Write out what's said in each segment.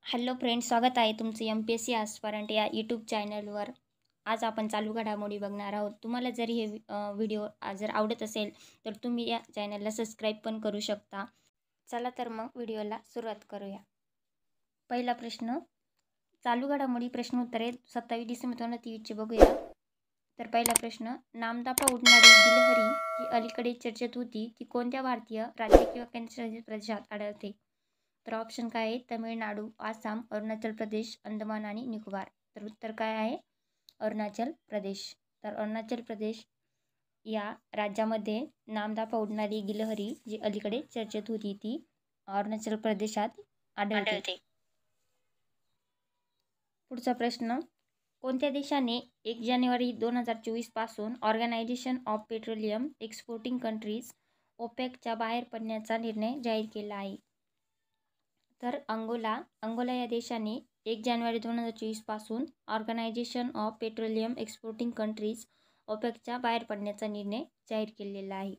Hello friends, स्वागत आहे तुमचं MPSC आस्पारंट या यूट्यूब चॅनलवर. आज आपण चालू घडामोडी बघणार आहोत. तुम्हाला जर हे व्हिडिओ जर आवडत असेल तर तुम्ही या चॅनलला सबस्क्राईब पण करू शकता. चला तर मग व्हिडिओला सुरुवात करूया. पहिला प्रश्न, चालू घडामोडी प्रश्न उत्तरे 27 डिसेंबर 2023चे बघूया. तर पहिला प्रश्न, नामदापा उडणारी गिलहरी जी अलीकडे चर्चेत होती ती कोणत्या भारतीय राज्य किंवा केंद्रशासित प्रदेशात आढळते? तर ऑप्शन काय आहे? तमिळनाडू, आसाम, अरुणाचल प्रदेश, अंदमान आणि निकोबार. तर उत्तर काय आहे? अरुणाचल प्रदेश. तर अरुणाचल प्रदेश या राज्यामध्ये नामदापा उडणारी गिलहरी जी अलीकडे चर्चेत होती ती अरुणाचल प्रदेशात आढळते. पुढचा प्रश्न, कोणत्या देशाने 1 जानेवारी 2024 पासून organization of petroleum exporting countries ओपेकच्या बाहेर पडण्याचा निर्णय जाहीर केला आहे? तर अंगोला या देशाने 1 जानेवारी 2024 पासून organization of petroleum exporting countries ओपेकच्या बाहेर पडण्याचा निर्णय जाहीर केलेला आहे.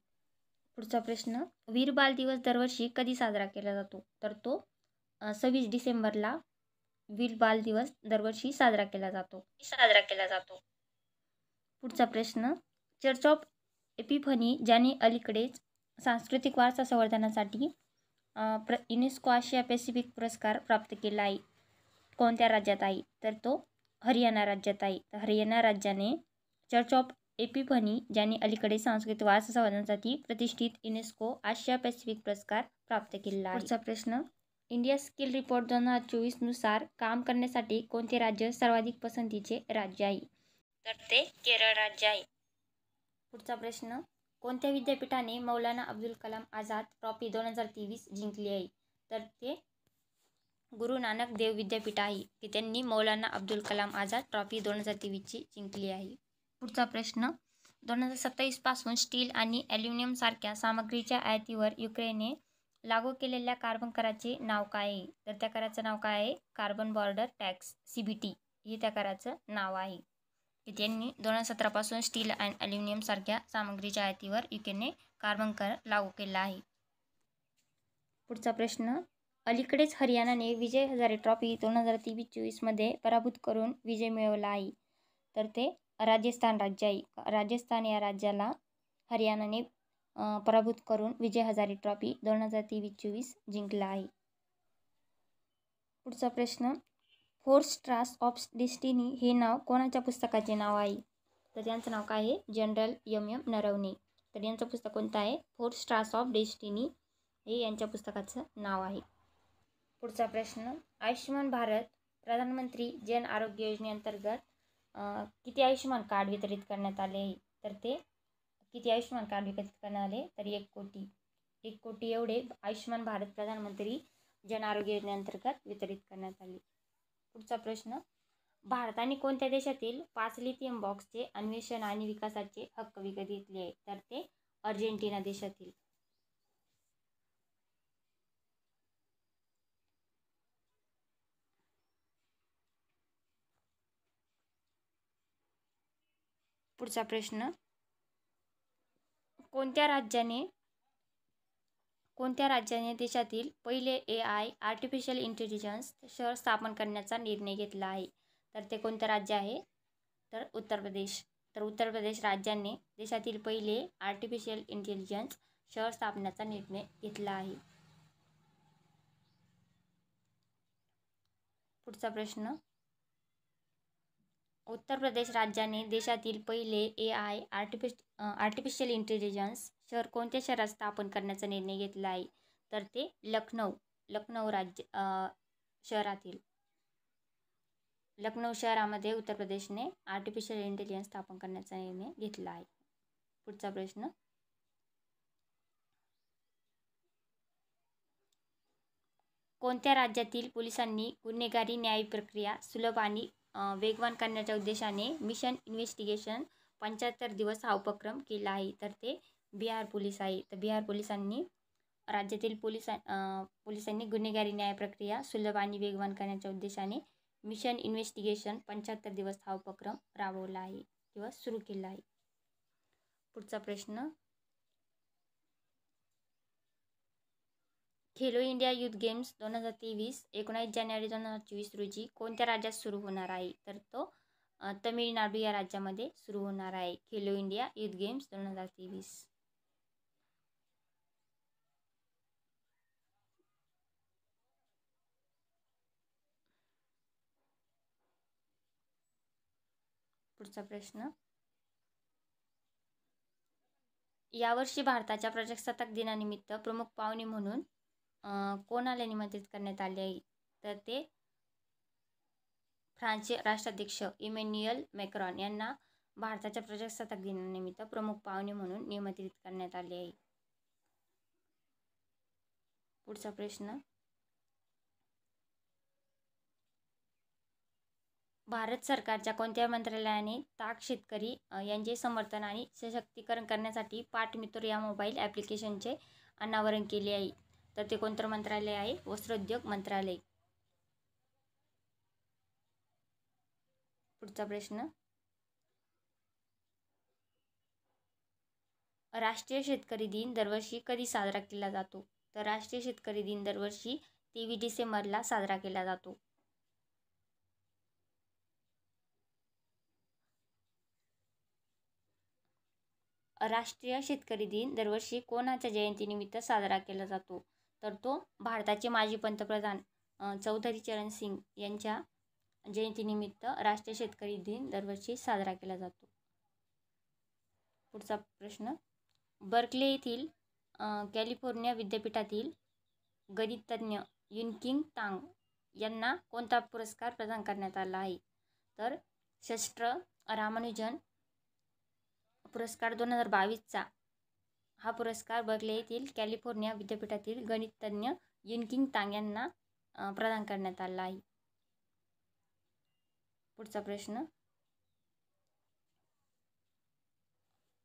पुढचा प्रश्न, वीर बाल दिवस दरवर्षी कधी साजरा केला जातो? तर तो 26 डिसेंबरला वीर बाल दिवस दरवर्षी साजरा केला जातो. पुढचा प्रश्न, चर्च ऑफ एपिफनी ज्याने अलीकडेच सांस्कृतिक वारसा संवर्धनासाठी युनेस्को आशिया पॅसिफिक पुरस्कार प्राप्त केला आहे, कोणत्या राज्यात आहे? तर तो हरियाणा राज्यात आहे. तर हरियाणा राज्याने चर्च ऑफ एपिफनी ज्याने अलीकडे सांस्कृतिक वारसा संवर्धनासाठी प्रतिष्ठित युनेस्को आशिया पॅसिफिक पुरस्कार प्राप्त केला आहे. पुढचा प्रश्न, इंडिया स्किल रिपोर्ट 2024 नुसार काम करण्यासाठी कोणते राज्य सर्वाधिक पसंतीचे राज्य आहे? तर ते केरळ राज्य आहे. पुढचा प्रश्न, कोणत्या विद्यापीठाने मौलाना अब्दुल कलाम आझाद ट्रॉफी 2023 जिंकली आहे? तर ते गुरु नानक देव विद्यापीठ आहे की त्यांनी मौलाना अब्दुल कलाम आझाद ट्रॉफी 2023ची जिंकली आहे. पुढचा प्रश्न, 2027 पासून स्टील आणि ॲल्युमिनियम सारख्या सामग्रीच्या आयातीवर युक्रेनने लागू केलेल्या कार्बन कराचे नाव काय आहे? तर त्या कराचं नाव काय आहे? कार्बन बॉर्डर टॅक्स CBT हे त्या कराचं नाव आहे की त्यांनी 2017 पासून स्टील अँड ॲल्युमिनियम सारख्या सामग्रीच्या आयातीवर युक्रेनने कार्बन कर लागू केला आहे. पुढचा प्रश्न, अलीकडेच हरियाणाने विजय हजारे ट्रॉफी 2023-24 मध्ये पराभूत करून विजय मिळवला आहे. तर ते राजस्थान राज्य आहे. राजस्थान या राज्याला हरियाणाने पराभूत करून विजय हजारे ट्रॉफी 2023-24 जिंकला आहे. पुढचा प्रश्न, फोर स्टार्स ऑफ डेस्टिनी हे नाव कोणाच्या पुस्तकाचे नाव आहे? तर यांचं नाव काय आहे? General MM Naravane. तर यांचं पुस्तक कोणतं आहे? फोर स्टार्स ऑफ डेस्टिनी हे यांच्या पुस्तकाचं नाव आहे. पुढचा प्रश्न, आयुष्यमान भारत प्रधानमंत्री जन आरोग्य योजनेअंतर्गत किती आयुष्यमान कार्ड वितरित करण्यात आले आहे? तर ते किती आयुष्यमान कार्ड वितरित करण्यात आले? तर 1 कोटी एवढे आयुष्यमान भारत प्रधानमंत्री जन आरोग्य योजनेअंतर्गत वितरित करण्यात आले. पुढचा प्रश्न, भारताने कोणत्या देशातील 5 लिथियम बॉक्सचे अन्वेषण आणि विकासाचे हक्क विकत घेतले आहे? तर ते अर्जेंटिना देशातील. पुढचा प्रश्न, कोणत्या राज्याने देशातील पहिले AI आर्टिफिशियल इंटेलिजन्स शहर स्थापन करण्याचा निर्णय घेतला आहे? तर ते कोणतं राज्य आहे? तर उत्तर प्रदेश. तर उत्तर प्रदेश राज्याने देशातील पहिले आर्टिफिशियल इंटेलिजन्स शहर स्थापण्याचा निर्णय घेतला आहे. पुढचा प्रश्न, उत्तर प्रदेश राज्याने देशातील पहिले AI आर्टिफिशियल इंटेलिजन्स शहर कोणत्या शहरात स्थापन करण्याचा निर्णय घेतला आहे? तर ते लखनौ राज्य शहरातील लखनौ शहरामध्ये उत्तर प्रदेशने आर्टिफिशियल इंटेलिजन्स स्थापन करण्याचा निर्णय घेतला आहे. पुढचा प्रश्न, कोणत्या राज्यातील पोलिसांनी गुन्हेगारी न्याय प्रक्रिया सुलभ आणि वेगवान करण्याच्या उद्देशाने मिशन इन्व्हेस्टिगेशन 75 दिवस हा उपक्रम केला आहे? तर ते बिहार पोलीस आहे. तर बिहार पोलिसांनी राज्यातील पोलिसांनी गुन्हेगारी न्याय प्रक्रिया सुलभ आणि वेगवान करण्याच्या उद्देशाने मिशन इन्व्हेस्टिगेशन 75 दिवस हा उपक्रम राबवला आहे किंवा सुरू केला आहे. पुढचा प्रश्न, खेलो इंडिया युथ गेम्स 2023 19 जानेवारी 2024 रोजी कोणत्या राज्यात सुरू होणार आहे? तर तो तमिळनाडू या राज्यामध्ये सुरू होणार आहे खेलो इंडिया युथ गेम्स 2023. पुढचा प्रश्न, यावर्षी भारताच्या प्रजासत्ताक दिनानिमित्त प्रमुख पाहुणे म्हणून कोणाला निमंत्रित करण्यात आले आहे? तर ते फ्रान्सचे राष्ट्राध्यक्ष इमॅन्युएल मॅक्रॉन यांना भारताच्या प्रजासत्ताक दिनानिमित्त प्रमुख पाहुणे म्हणून निमंत्रित करण्यात आले आहे. पुढचा प्रश्न, भारत सरकारच्या कोणत्या मंत्रालयाने ताक शेतकरी यांचे समर्थन आणि सशक्तीकरण करण्यासाठी पाट मित्र या मोबाईल ॲप्लिकेशनचे अनावरण केले आहे? तर ते कोणतं मंत्रालय आहे? वस्त्रोद्योग मंत्रालय. पुढचा प्रश्न, राष्ट्रीय शेतकरी दिन दरवर्षी कधी साजरा केला जातो? तर राष्ट्रीय शेतकरी दिन दरवर्षी 23 डिसेंबरला साजरा केला जातो. राष्ट्रीय शेतकरी दिन दरवर्षी कोणाच्या जयंतीनिमित्त साजरा केला जातो? तर तो भारताचे माजी पंतप्रधान चौधरी चरण सिंग यांच्या जयंतीनिमित्त राष्ट्रीय शेतकरी दिन दरवर्षी साजरा केला जातो. पुढचा प्रश्न, बर्कले येथील कॅलिफोर्निया विद्यापीठातील गणितज्ञ युनकिंग तांग यांना कोणता पुरस्कार प्रदान करण्यात आला आहे? तर शस्त्र रामानुजन पुरस्कार 2022चा हा पुरस्कार बर्कले येथील कॅलिफोर्निया विद्यापीठातील गणितज्ञ युनकिंग तांग यांना प्रदान करण्यात आला आहे. पुढचा प्रश्न,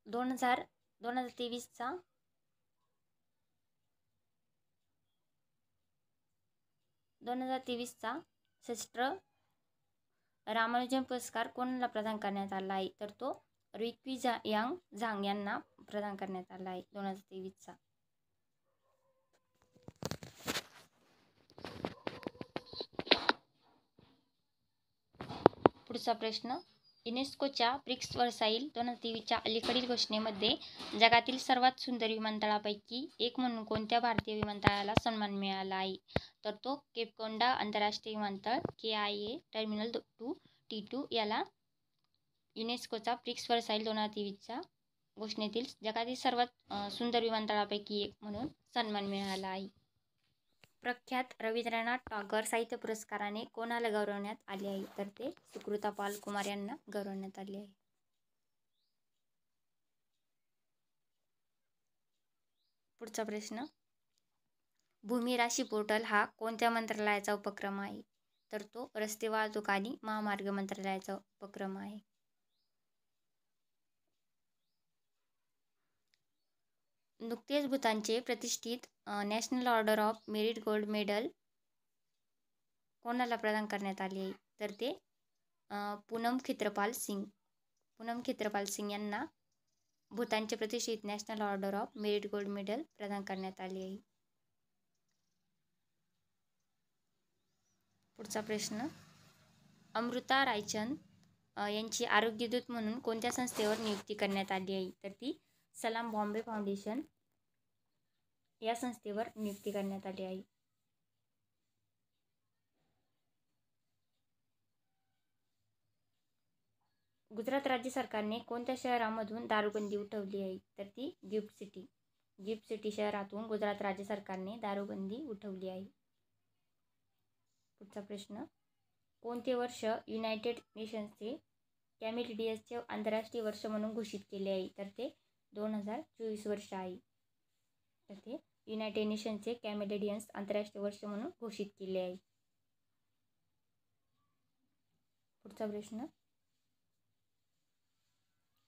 2023चा शस्त्र रामानुजन पुरस्कार कोणाला प्रदान करण्यात आला आहे? तर तो रिक्वी यांग झांग यांना प्रदान करण्यात आला आहे 2023चा. पुढचा प्रश्न, युनेस्कोच्या ब्रिक्स वर्साईल 2023च्या अलीकडील घोषणेमध्ये जगातील सर्वात सुंदर विमानतळापैकी एक म्हणून कोणत्या भारतीय विमानतळाला सन्मान मिळाला आहे? तर तो केपकोंडा आंतरराष्ट्रीय विमानतळ KIA टर्मिनल 2 T2 याला युनेस्कोचा ब्रिक्स वर्साईल 2023च्या घोषणेतील जगातील सर्वात सुंदर विमानतळापैकी एक म्हणून सन्मान मिळाला आहे. प्रख्यात रवींद्रनाथ टागोर साहित्य पुरस्काराने कोणाला गौरवण्यात आले आहे? तर ते सुकृता पाल कुमार यांना गौरवण्यात आले आहे. पुढचा प्रश्न, भूमी राशी पोर्टल हा कोणत्या मंत्रालयाचा उपक्रम आहे? तर तो रस्ते वाहतूक आणि महामार्ग मंत्रालयाचा उपक्रम आहे. नुकतेच भूतानचे प्रतिष्ठित national order of merit gold medal कोणाला प्रदान करण्यात आले आहे? तर ते पूनम खित्रपाल सिंग यांना भूतानचे प्रतिष्ठित national order of merit gold medal प्रदान करण्यात आले आहे. पुढचा प्रश्न, अमृता रायचंद यांची आरोग्यदूत म्हणून कोणत्या संस्थेवर नियुक्ती करण्यात आली आहे? तर ती सलाम बॉम्बे फाउंडेशन या संस्थेवर नियुक्ती करण्यात आली आहे. गुजरात राज्य सरकारने कोणत्या शहरामधून दारूबंदी उठवली आहे? तर ती गिफ्ट सिटी शहरातून गुजरात राज्य सरकारने दारूबंदी उठवली आहे. पुढचा प्रश्न, कोणते वर्ष युनायटेड नेशन्सचे कॅमेलिडियसचे आंतरराष्ट्रीय वर्ष म्हणून घोषित केले आहे? तर ते 2024 वर्ष आहे. तर ते युनायटेड नेशन्सचे कॅमेलिडियन्स आंतरराष्ट्रीय वर्ष म्हणून घोषित केले आहे. पुढचा प्रश्न,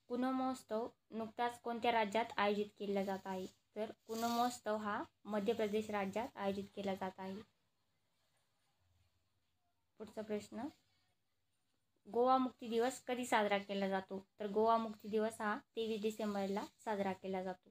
कुनो महोत्सव नुकताच कोणत्या राज्यात आयोजित केला जात आहे? तर कुनो महोत्सव हा मध्य प्रदेश राज्यात आयोजित केला जात आहे. पुढचा प्रश्न, गोवा मुक्ती दिवस कधी साजरा केला जातो? तर गोवा मुक्ती दिवस हा 23 डिसेंबरला साजरा केला जातो.